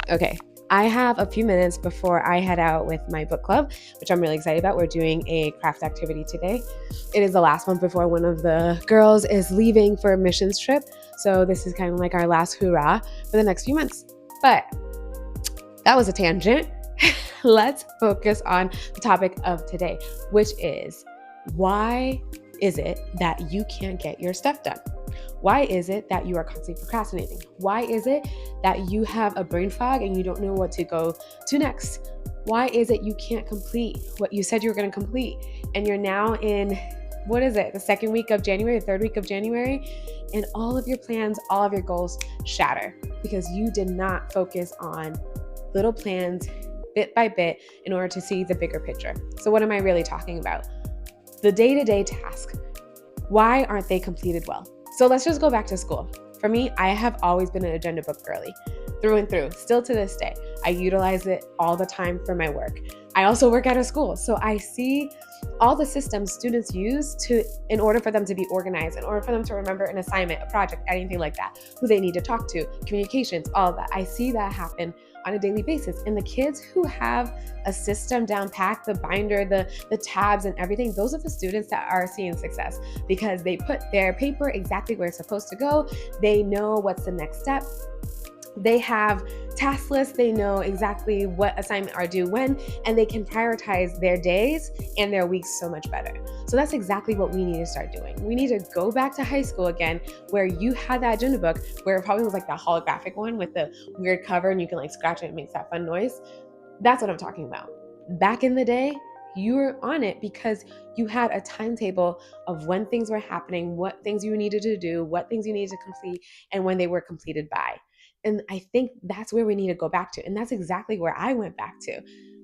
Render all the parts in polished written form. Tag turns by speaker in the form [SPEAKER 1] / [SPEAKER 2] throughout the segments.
[SPEAKER 1] Okay, I have a few minutes before I head out with my book club, which I'm really excited about. We're doing a craft activity today. It is the last one before one of the girls is leaving for a missions trip. So this is kind of like our last hurrah for the next few months. But that was a tangent. Let's focus on the topic of today, which is why is it that you can't get your stuff done? Why is it that you are constantly procrastinating? Why is it that you have a brain fog and you don't know what to go to next? Why is it you can't complete what you said you were going to complete? And you're now in, what is it, the second week of January, the third week of January, and all of your plans, all of your goals shatter because you did not focus on little plans bit by bit in order to see the bigger picture. So what am I really talking about? The day-to-day task. Why aren't they completed well? So let's just go back to school. For me, I have always been an agenda book girly, through and through, still to this day. I utilize it all the time for my work. I also work at a school, so I see all the systems students use in order for them to be organized, in order for them to remember an assignment, a project, anything like that, who they need to talk to, communications, all of that. I see that happen on a daily basis. And the kids who have a system down packed, the binder, the tabs and everything, those are the students that are seeing success because they put their paper exactly where it's supposed to go. They know what's the next step. They have task lists. They know exactly what assignment are due when, and they can prioritize their days and their weeks so much better. So that's exactly what we need to start doing. We need to go back to high school again, where you had that agenda book, where it probably was like the holographic one with the weird cover and you can like scratch it and it makes that fun noise. That's what I'm talking about. Back in the day, you were on it because you had a timetable of when things were happening, what things you needed to do, what things you needed to complete, and when they were completed by. And I think that's where we need to go back to. And that's exactly where I went back to.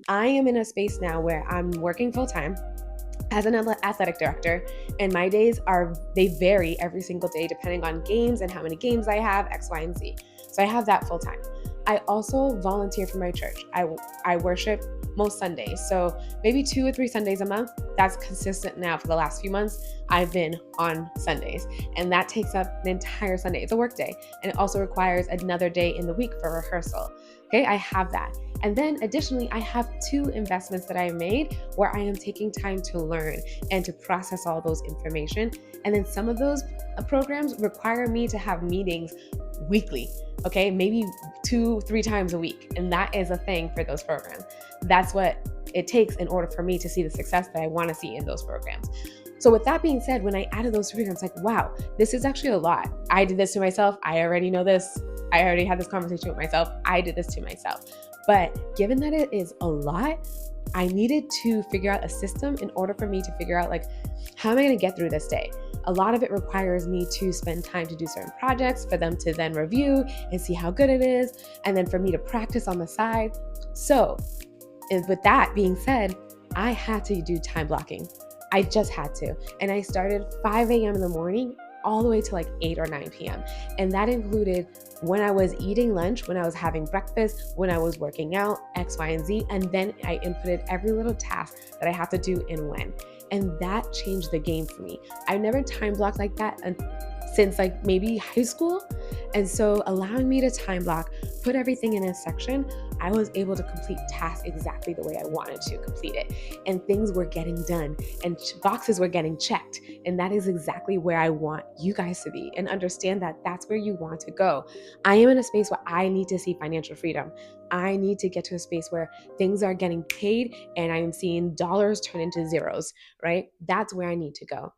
[SPEAKER 1] I am in a space now where I'm working full time as an athletic director, and my days they vary every single day depending on games and how many games I have, X, Y, and Z. So I have that full time. I also volunteer for my church. I worship most Sundays. So maybe 2 or 3 Sundays a month. That's consistent now for the last few months. I've been on Sundays, and that takes up an entire Sunday. It's a work day, and it also requires another day in the week for rehearsal. Okay, I have that. And then additionally, I have 2 investments that I made where I am taking time to learn and to process all those information. And then some of those programs require me to have meetings weekly, okay, maybe 2-3 times a week. And that is a thing for those programs. That's what it takes in order for me to see the success that I want to see in those programs. So with that being said, when I added those 3, I was like, wow, this is actually a lot. I did this to myself. I already know this. I already had this conversation with myself. I did this to myself. But given that it is a lot, I needed to figure out a system in order for me to figure out, like, how am I going to get through this day? A lot of it requires me to spend time to do certain projects, for them to then review and see how good it is, and then for me to practice on the side. So with that being said, I had to do time blocking. I just had to. And I started 5 a.m. in the morning all the way to like 8 or 9 p.m. And that included when I was eating lunch, when I was having breakfast, when I was working out, X, Y, and Z. And then I inputted every little task that I have to do and when. And that changed the game for me. I never time blocked like that since like maybe high school. And so allowing me to time block, put everything in a section, I was able to complete tasks exactly the way I wanted to complete it. And things were getting done and boxes were getting checked. And that is exactly where I want you guys to be, and understand that that's where you want to go. I am in a space where I need to see financial freedom. I need to get to a space where things are getting paid and I'm seeing dollars turn into zeros, right? That's where I need to go.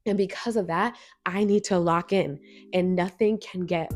[SPEAKER 1] And because of that, I need to lock in, and nothing can get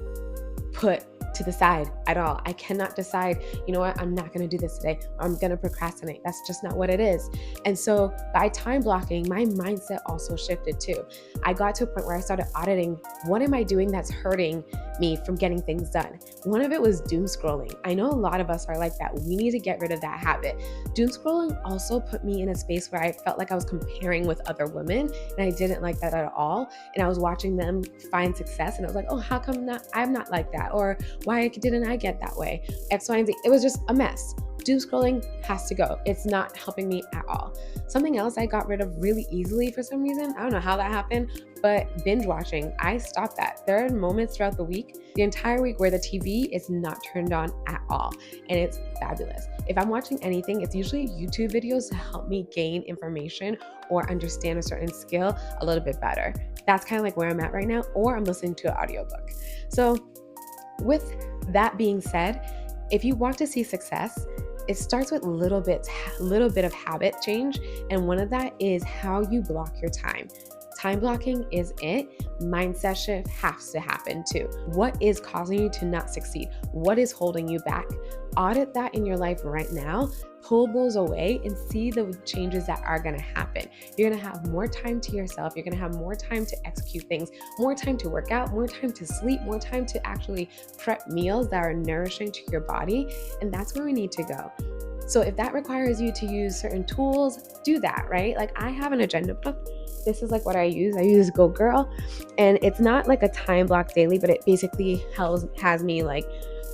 [SPEAKER 1] put to the side at all. I cannot decide, you know what, I'm not going to do this today, or I'm going to procrastinate. That's just not what it is. And so by time blocking, my mindset also shifted too. I got to a point where I started auditing, what am I doing that's hurting me from getting things done? One of it was doom scrolling. I know a lot of us are like that. We need to get rid of that habit. Doom scrolling also put me in a space where I felt like I was comparing with other women, and I didn't like that at all. And I was watching them find success, and I was like, oh, how come I'm not like that? Or Why didn't I get that way? X, Y, and Z. It was just a mess. Doom scrolling has to go. It's not helping me at all. Something else I got rid of really easily for some reason, I don't know how that happened, but binge watching, I stopped that. There are moments throughout the week, the entire week, where the TV is not turned on at all, and it's fabulous. If I'm watching anything, it's usually YouTube videos to help me gain information or understand a certain skill a little bit better. That's kind of like where I'm at right now, or I'm listening to an audiobook. So with that being said, if you want to see success, it starts with little bit of habit change, and one of that is how you block your time. Time blocking is it. Mindset shift has to happen too. What is causing you to not succeed? What is holding you back? Audit that in your life right now. Pull those away and see the changes that are going to happen. You're going to have more time to yourself. You're going to have more time to execute things, more time to work out, more time to sleep, more time to actually prep meals that are nourishing to your body. And that's where we need to go. So if that requires you to use certain tools, do that, right? Like I have an agenda book. This is like what I use. I use Go Girl, and it's not like a time block daily, but it basically has me like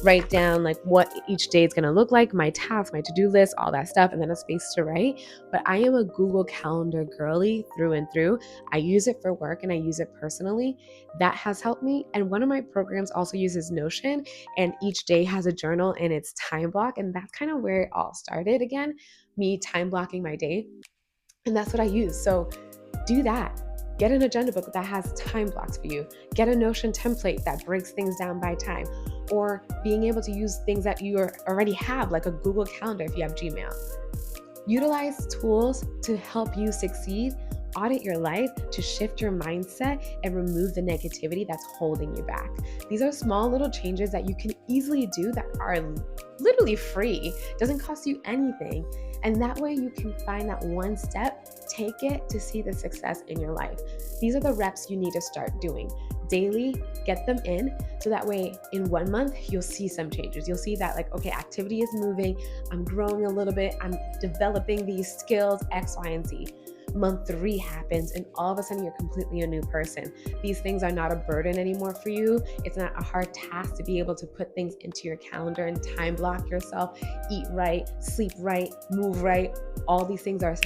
[SPEAKER 1] write down like what each day is going to look like, my tasks, my to-do list, all that stuff, and then a space to write. But I am a Google Calendar girly through and through. I use it for work and I use it personally. That has helped me. And one of my programs also uses Notion, and each day has a journal and it's time block. And that's kind of where it all started again, me time blocking my day. And that's what I use. So do that. Get an agenda book that has time blocks for you. Get a Notion template that breaks things down by time, or being able to use things that you already have, like a Google Calendar if you have Gmail. Utilize tools to help you succeed. Audit your life to shift your mindset and remove the negativity that's holding you back. These are small little changes that you can easily do that are literally free, doesn't cost you anything. And that way you can find that one step, take it to see the success in your life. These are the reps you need to start doing daily. Get them in, so that way in 1 month you'll see some changes. You'll see that like, okay, activity is moving, I'm growing a little bit, I'm developing these skills, X, Y, and Z. Month 3 happens and all of a sudden you're completely a new person. These things are not a burden anymore for you. It's not a hard task to be able to put things into your calendar and time block yourself, eat right, sleep right, move right. All these things are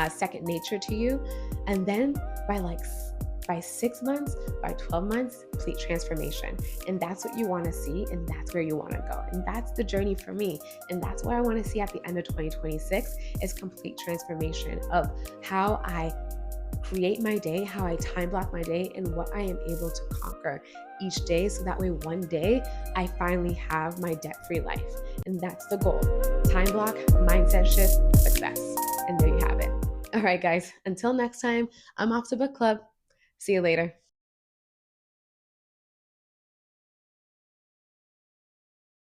[SPEAKER 1] second nature to you. And then by 6 months, by 12 months, complete transformation. And that's what you want to see, and that's where you want to go. And that's the journey for me. And that's what I want to see at the end of 2026 is complete transformation of how I create my day, how I time block my day, and what I am able to conquer each day. So that way one day I finally have my debt-free life. And that's the goal. Time block, mindset shift, success. And there you have it. All right, guys, until next time, I'm off to book club. See you later.